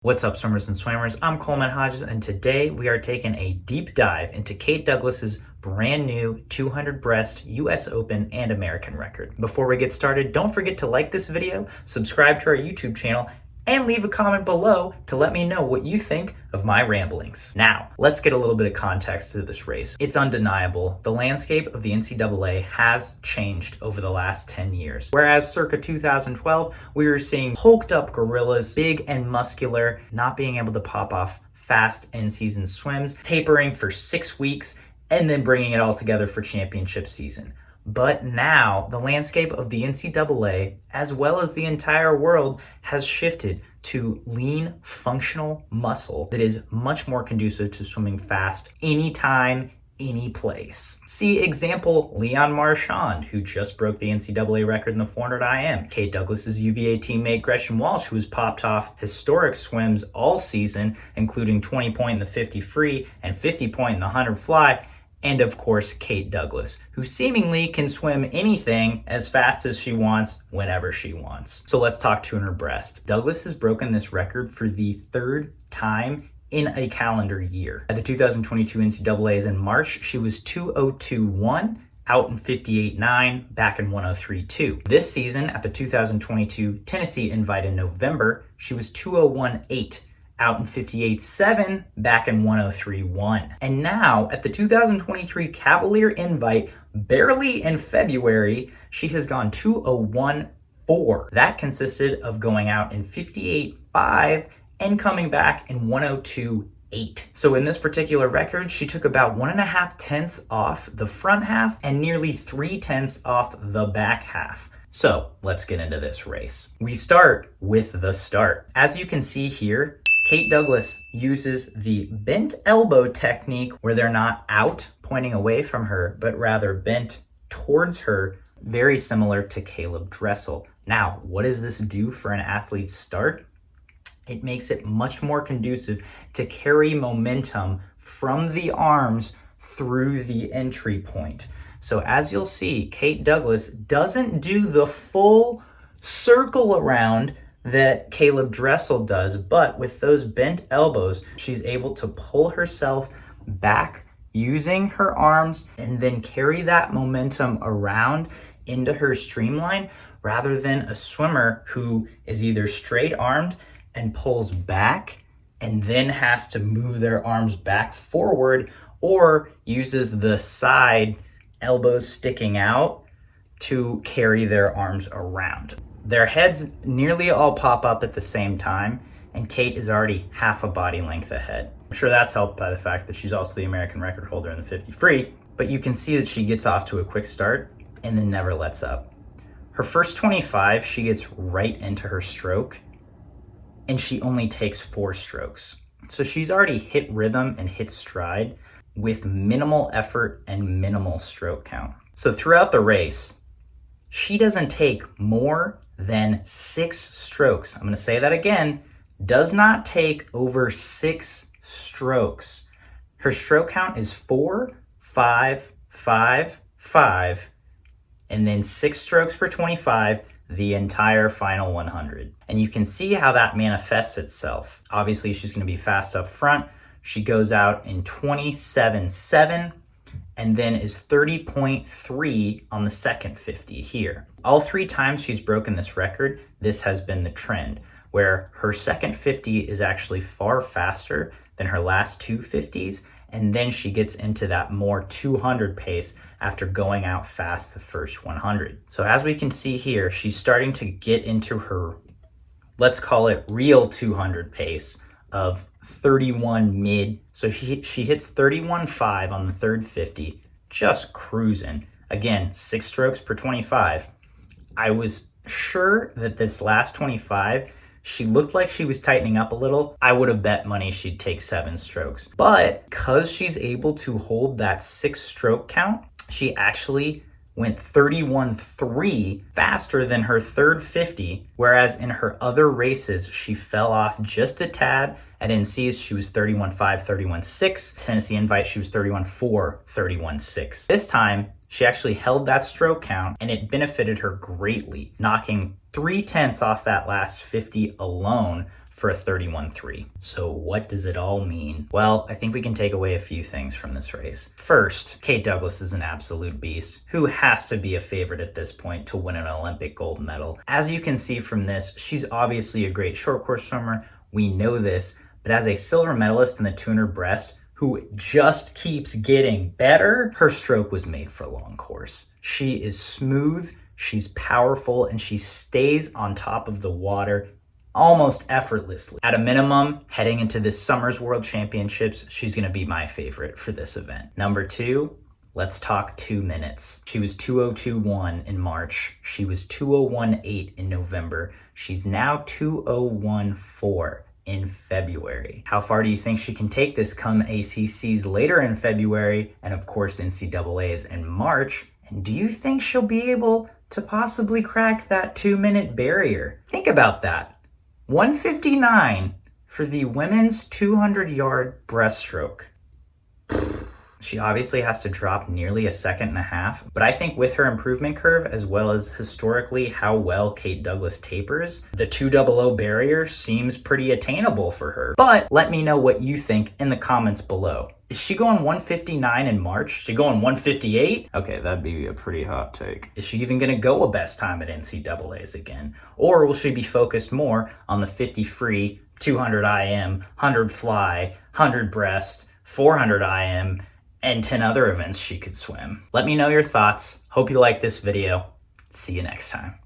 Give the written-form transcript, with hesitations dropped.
What's up, swimmers and swammers? I'm Coleman Hodges, and today we are taking a deep dive into Kate Douglas's brand new 200 breast US Open and American record. Before we get started, don't forget to like this video, subscribe to our YouTube channel, and leave a comment below to let me know what you think of my ramblings. Now, let's get a little bit of context to this race. It's undeniable. The landscape of the NCAA has changed over the last 10 years. Whereas circa 2012, we were seeing hulked up gorillas, big and muscular, not being able to pop off fast in-season swims, tapering for 6 weeks, and then bringing it all together for championship season. But now, the landscape of the NCAA, as well as the entire world, has shifted to lean, functional muscle that is much more conducive to swimming fast anytime, any place. See example Leon Marchand, who just broke the NCAA record in the 400 IM. Kate Douglas's UVA teammate Gretchen Walsh, who has popped off historic swims all season, including 20 point in the 50 free and 50 point in the 100 fly. And of course, Kate Douglas, who seemingly can swim anything as fast as she wants, whenever she wants. So let's talk 200 breast. Douglas has broken this record for the third time in a calendar year. At the 2022 NCAAs in March, she was 2:02.1, out in 58.9, back in 103.2. This season, at the 2022 Tennessee Invite in November, she was 2:01.8. out in 58.7, back in 103.1. And now, at the 2023 Cavalier Invite, barely in February, she has gone 2:01.4. That consisted of going out in 58.5 and coming back in 102.8. So in this particular record, she took about 1.5 tenths off the front half and nearly 3 tenths off the back half. So let's get into this race. We start with the start. As you can see here, Kate Douglas uses the bent elbow technique where they're not out pointing away from her, but rather bent towards her, very similar to Caleb Dressel. Now, what does this do for an athlete's start? It makes it much more conducive to carry momentum from the arms through the entry point. So as you'll see, Kate Douglas doesn't do the full circle around that Caleb Dressel does, but with those bent elbows, she's able to pull herself back using her arms and then carry that momentum around into her streamline, rather than a swimmer who is either straight armed and pulls back and then has to move their arms back forward, or uses the side elbows sticking out to carry their arms around. Their heads nearly all pop up at the same time, and Kate is already half a body length ahead. I'm sure that's helped by the fact that she's also the American record holder in the 50 free, but you can see that she gets off to a quick start and then never lets up. Her first 25, she gets right into her stroke, and she only takes 4 strokes. So she's already hit rhythm and hit stride with minimal effort and minimal stroke count. So throughout the race, she doesn't take more than 6 strokes. I'm going to say that again. Does not take over 6 strokes. Her stroke count is 4, 5, 5, 5, and then 6 strokes per 25 the entire final 100. And you can see how that manifests itself. Obviously, she's going to be fast up front. She goes out in 27.7 and then is 30.3 on the second 50 here. All 3 times she's broken this record, this has been the trend, where her second 50 is actually far faster than her last 2 50s, and then she gets into that more 200 pace after going out fast the first 100. So as we can see here, she's starting to get into her, let's call it real 200 pace of 31 mid. So she hits 31.5 on the third 50, just cruising. Again, 6 strokes per 25. I was sure that this last 25, she looked like she was tightening up a little. I would have bet money she'd take 7 strokes. But because she's able to hold that 6 stroke count, she actually went 31.3 faster than her third 50, whereas in her other races, she fell off just a tad. At NCs, she was 31.5, 31.6. Tennessee Invite, she was 31.4, 31.6. This time, she actually held that stroke count, and it benefited her greatly, knocking 3 tenths off that last 50 alone for a 31.3. So what does it all mean? Well, I think we can take away a few things from this race. First, Kate Douglas is an absolute beast who has to be a favorite at this point to win an Olympic gold medal. As you can see from this, she's obviously a great short course swimmer. We know this, but as a silver medalist in the 200 breast, who just keeps getting better, her stroke was made for long course. She is smooth, she's powerful, and she stays on top of the water almost effortlessly. At a minimum, heading into this summer's World Championships, she's gonna be my favorite for this event. Number 2, let's talk 2 minutes. She was 2:02.1 in March. She was 2:01.8 in November. She's now 2:01.4 in February. How far do you think she can take this come ACCs later in February, and of course NCAAs in March? And do you think she'll be able to possibly crack that 2-minute barrier? Think about that. 1:59 for the women's 200-yard breaststroke. She obviously has to drop nearly a second and a half, but I think with her improvement curve, as well as historically how well Kate Douglas tapers, the 2:00 barrier seems pretty attainable for her. But let me know what you think in the comments below. Is she going 1:59 in March? Is she going 1:58? Okay, that'd be a pretty hot take. Is she even gonna go a best time at NCAAs again? Or will she be focused more on the 50 free, 200 IM, 100 fly, 100 breast, 400 IM, and 10 other events she could swim? Let me know your thoughts. Hope you like this video. See you next time.